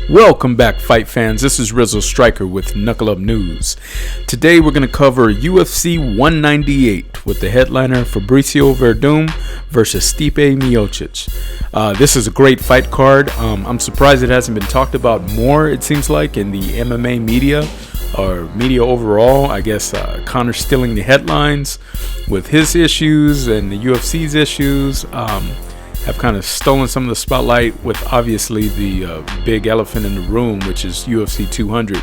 Welcome back, fight fans. This is Rizzo Striker with KnuckleUp News. Today we're going to cover UFC 198 with the headliner Fabricio Werdum versus Stipe Miocic. This is a great fight card. I'm surprised it hasn't been talked about more, it seems like, in the MMA media or media overall. I guess Conor stealing the headlines with his issues and the UFC's issues. Have kind of stolen some of the spotlight with obviously the big elephant in the room, which is UFC 200.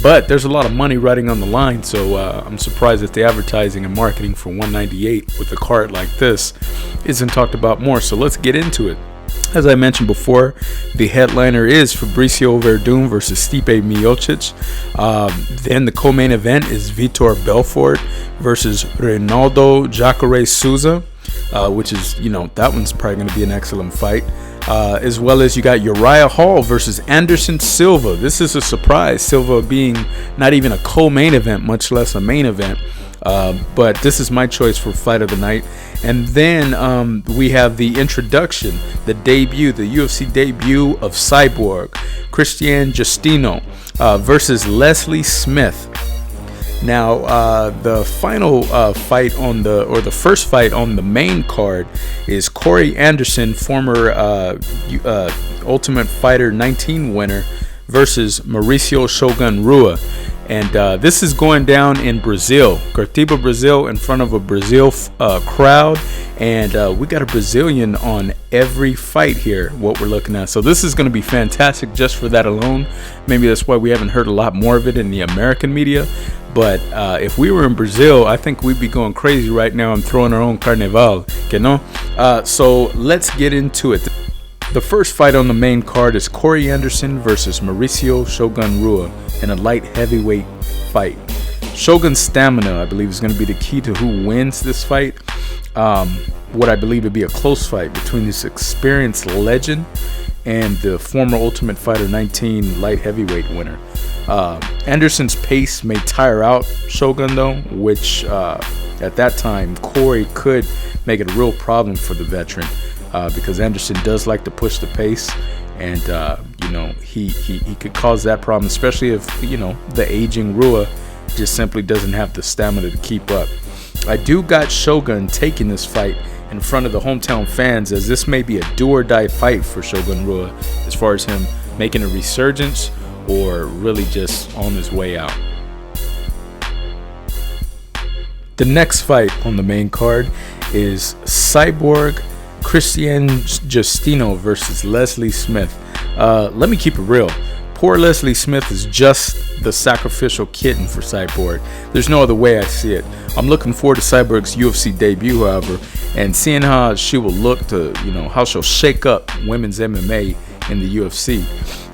But there's a lot of money riding on the line, so I'm surprised that the advertising and marketing for 198 with a card like this isn't talked about more. So let's get into it. As I mentioned before, the headliner is Fabricio Werdum versus Stipe Miocic. Then the co-main event is Vitor Belfort versus Ronaldo Souza. Which is, that one's probably going to be an excellent fight. As well as you got Uriah versus Anderson Silva. This is a surprise. Silva being not even a co-main event, much less a main event. But this is my choice for fight of the night. And then we have the introduction, the UFC debut of Cyborg, Justino versus Leslie Smith. Now, the final fight the first fight on the main card is Corey Anderson, former Ultimate Fighter 19 winner, versus Mauricio Shogun Rua. And this is going down in Brazil, Curitiba, Brazil, in front of a Brazil crowd. And we got a Brazilian on every fight here, what we're looking at. So this is going to be fantastic just for that alone. Maybe that's why we haven't heard a lot more of it in the American media. But if we were in Brazil, I think we'd be going crazy right now and throwing our own CARNIVAL, so let's get into it. The first fight on the main card is Corey Anderson versus Mauricio Shogun Rua in a light heavyweight fight. Shogun's stamina, I believe, is going to be the key to who wins this fight. What I believe to be a close fight between this experienced legend and the former Ultimate Fighter 19 light heavyweight winner. Anderson's pace may tire out Shogun though, which at that time Corey could make it a real problem for the veteran, because Anderson does like to push the pace, and he could cause that problem, especially if the aging Rua just simply doesn't have the stamina to keep up. I do got Shogun taking this fight in front of the hometown fans, as this may be a do or die fight for Shogun Rua as far as him making a resurgence or really just on his way out. The next fight on the main card is Cyborg Justino versus Leslie Smith. Let me keep it real. Poor Leslie Smith is just the sacrificial kitten for Cyborg. There's no other way I see it. I'm looking forward to Cyborg's UFC debut, however, and seeing how she will look to, how she'll shake up women's MMA in the UFC.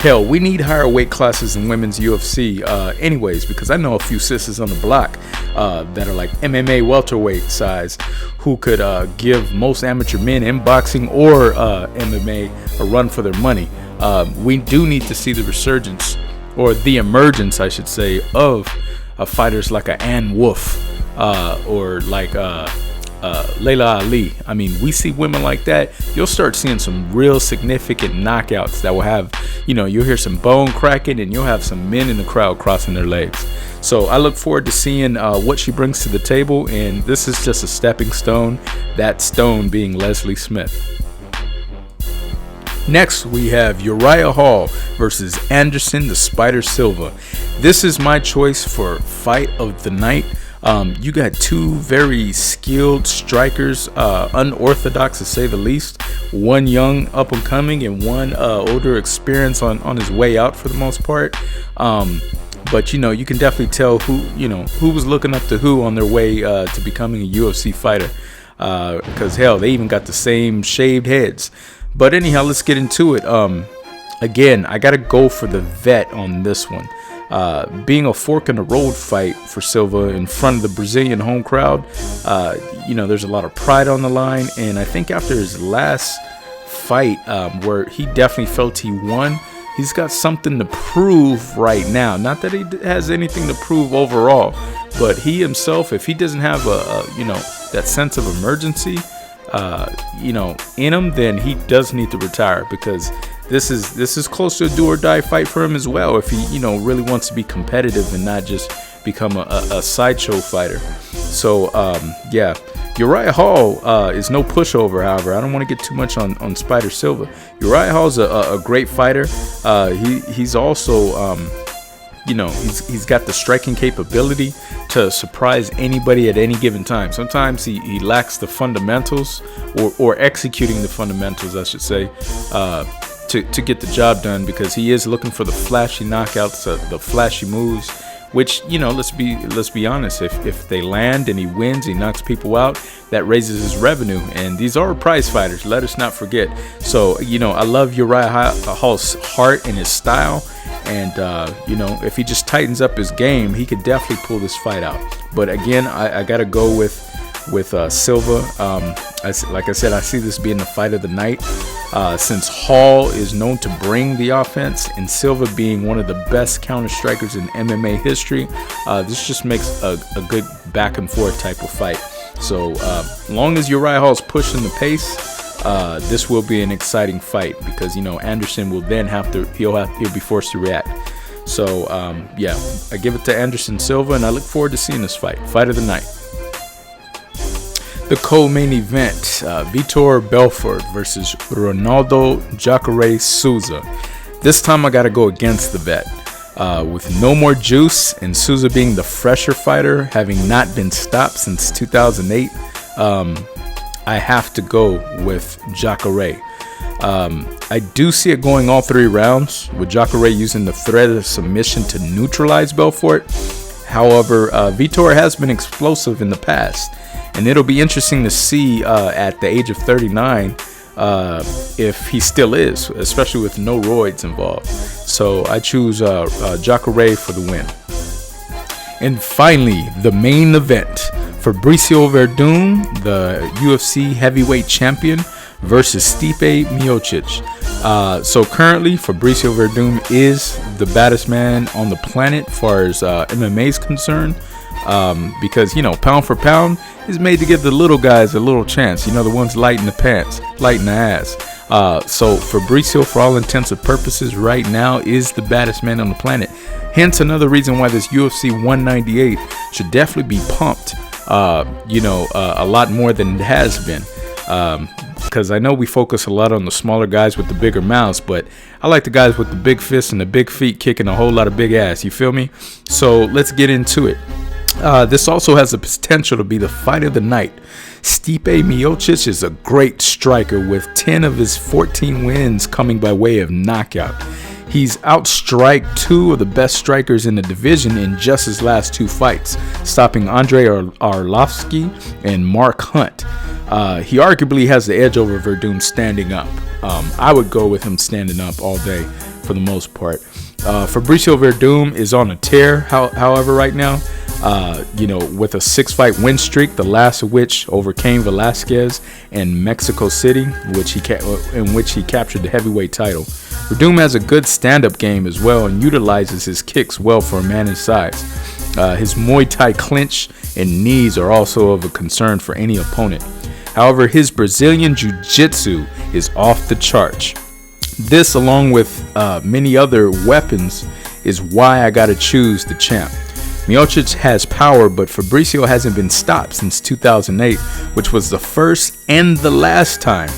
Hell, we need higher weight classes in women's UFC anyways, because I know a few sisters on the block that are like MMA welterweight size who could give most amateur men in boxing or MMA a run for their money. We do need to see the resurgence, or the emergence, I should say, of fighters like a Ann Wolf or like Layla Ali. I mean, we see women like that, you'll start seeing some real significant knockouts that will have, you'll hear some bone cracking, and you'll have some men in the crowd crossing their legs. So I look forward to seeing what she brings to the table, and this is just a stepping stone, that stone being Leslie Smith. Next, we have Uriah versus Anderson the Spider Silva. This is my choice for fight of the night. You got two very skilled strikers, unorthodox to say the least. One young, up and coming, and one older, experienced on his way out for the most part. But you can definitely tell who was looking up to who on their way to becoming a UFC fighter. Because hell, they even got the same shaved heads. But anyhow, let's get into it. Again, I gotta go for the vet on this one. Being a fork in the road fight for Silva in front of the Brazilian home crowd, there's a lot of pride on the line, and I think after his last fight, where he definitely felt he won, he's got something to prove right now. Not that he has anything to prove overall, but he himself, if he doesn't have that sense of emergency, in him, then he does need to retire, because this is close to a do or die fight for him as well, if he really wants to be competitive and not just become a sideshow fighter. So yeah, Uriah Hall is no pushover. However, I don't want to get too much on Spider Silva. Uriah Hall's a great fighter. He's also he's got the striking capability to surprise anybody at any given time. Sometimes he lacks the fundamentals or executing the fundamentals, I should say, to get the job done, because he is looking for the flashy knockouts, the flashy moves, which, let's be honest, if they land and he wins, he knocks people out, that raises his revenue. And these are prize fighters, let us not forget. So, I love Uriah Hall's heart and his style. And, if he just tightens up his game, he could definitely pull this fight out. But again, I got to go with Silva. Like I said, I see this being the fight of the night. Since Hall is known to bring the offense, and Silva being one of the best counter strikers in MMA history, this just makes a good back and forth type of fight. So long as Uriah Hall's pushing the pace, this will be an exciting fight, because Anderson will then he'll be forced to react. So yeah, I give it to Anderson Silva, and I look forward to seeing this fight of the night. The co-main event, Vitor Belfort versus Ronaldo Jacare Souza. This time I got to go against the vet. With no more juice, and Souza being the fresher fighter, having not been stopped since 2008, I have to go with Jacare. I do see it going all 3 rounds, with Jacare using the threat of submission to neutralize Belfort. However, Vitor has been explosive in the past, and it'll be interesting to see at the age of 39 if he still is, especially with no roids involved. So I choose Jacare for the win. And finally, the main event, Fabricio Werdum, the UFC heavyweight champion, versus Stipe Miocic. So currently, Fabricio Werdum is the baddest man on the planet as far as MMA is concerned, because pound for pound is made to give the little guys a little chance. The ones light in the pants, light in the ass. So Fabricio, for all intents and purposes, right now is the baddest man on the planet. Hence another reason why this UFC 198 should definitely be pumped. A lot more than it has been. Because I know we focus a lot on the smaller guys with the bigger mouths, but I like the guys with the big fists and the big feet kicking a whole lot of big ass. You feel me? So let's get into it. This also has the potential to be the fight of the night. Stipe Miocic is a great striker, with 10 of his 14 wins coming by way of knockout. He's outstriked 2 of the best strikers in the division in just his last 2 fights, stopping Andrei Arlovsky and Mark Hunt. He arguably has the edge over Werdum standing up. I would go with him standing up all day for the most part. Fabricio Werdum is on a tear, however, right now. With a 6-fight win streak, the last of which overcame Velasquez in Mexico City, in which he captured the heavyweight title. Werdum has a good stand-up game as well, and utilizes his kicks well for a man his size. His Muay Thai clinch and knees are also of a concern for any opponent. However, his Brazilian Jiu-Jitsu is off the charts. This, along with many other weapons, is why I gotta choose the champ. Miocic has power, but Fabricio hasn't been stopped since 2008, which was the first and the last time.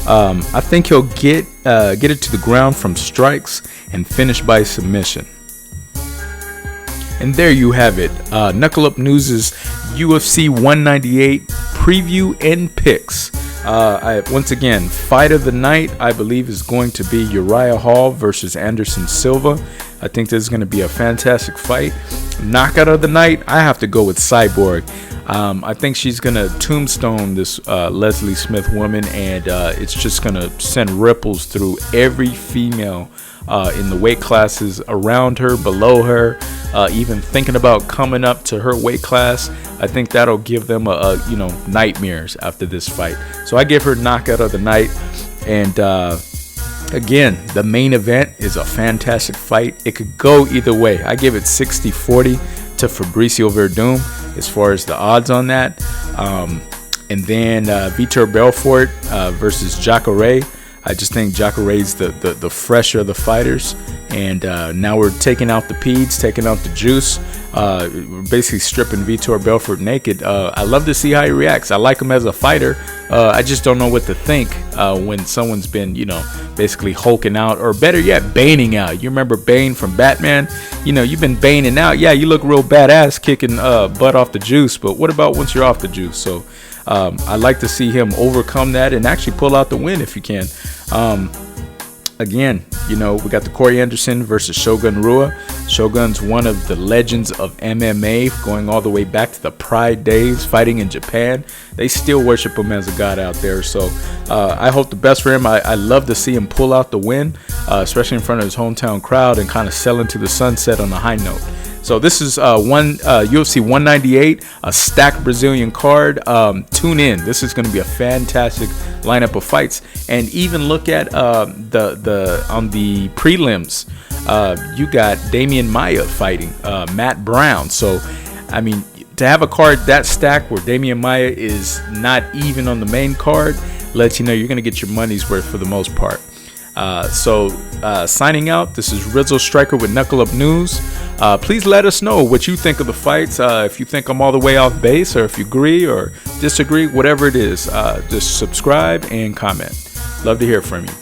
I think he'll get it to the ground from strikes and finish by submission. And there you have it. KnuckleUp News' UFC 198 preview and picks. Once again, fight of the night, I believe, is going to be Uriah Hall versus Anderson Silva. I think this is going to be a fantastic fight. Knockout of the night, I have to go with Cyborg. I think she's going to tombstone this Leslie Smith woman, and it's just going to send ripples through every female in the weight classes around her, below her, even thinking about coming up to her weight class. I think that'll give them nightmares after this fight. So I give her knockout of the night. And again, the main event is a fantastic fight. It could go either way. I give it 60-40 to Fabricio Werdum as far as the odds on that. And then Vitor Belfort versus Jacare. I just think Jacare's the fresher of the fighters. And now we're taking out the peds, taking out the juice. We're basically stripping Vitor Belfort naked. I love to see how he reacts. I like him as a fighter. I just don't know what to think when someone's been, basically hulking out, or better yet, baning out. You remember Bane from Batman? You've been baning out. Yeah, you look real badass kicking butt off the juice, but what about once you're off the juice? So I'd like to see him overcome that and actually pull out the win if you can. Again, we got the Corey Anderson versus Shogun Rua. Shogun's one of the legends of MMA, going all the way back to the Pride days, fighting in Japan. They still worship him as a god out there. So I hope the best for him. I love to see him pull out the win, especially in front of his hometown crowd, and kind of sell into the sunset on a high note. So this is UFC 198, a stacked Brazilian card. Tune in. This is going to be a fantastic lineup of fights. And even look at on the prelims, you got Damian Maia fighting Matt Brown. So, I mean, to have a card that stacked where Damian Maia is not even on the main card lets you know you're going to get your money's worth for the most part. Signing out, this is Rizzo Striker with KnuckleUp News. Please let us know what you think of the fights. If you think I'm all the way off base, or if you agree or disagree, whatever it is, just subscribe and comment. Love to hear from you.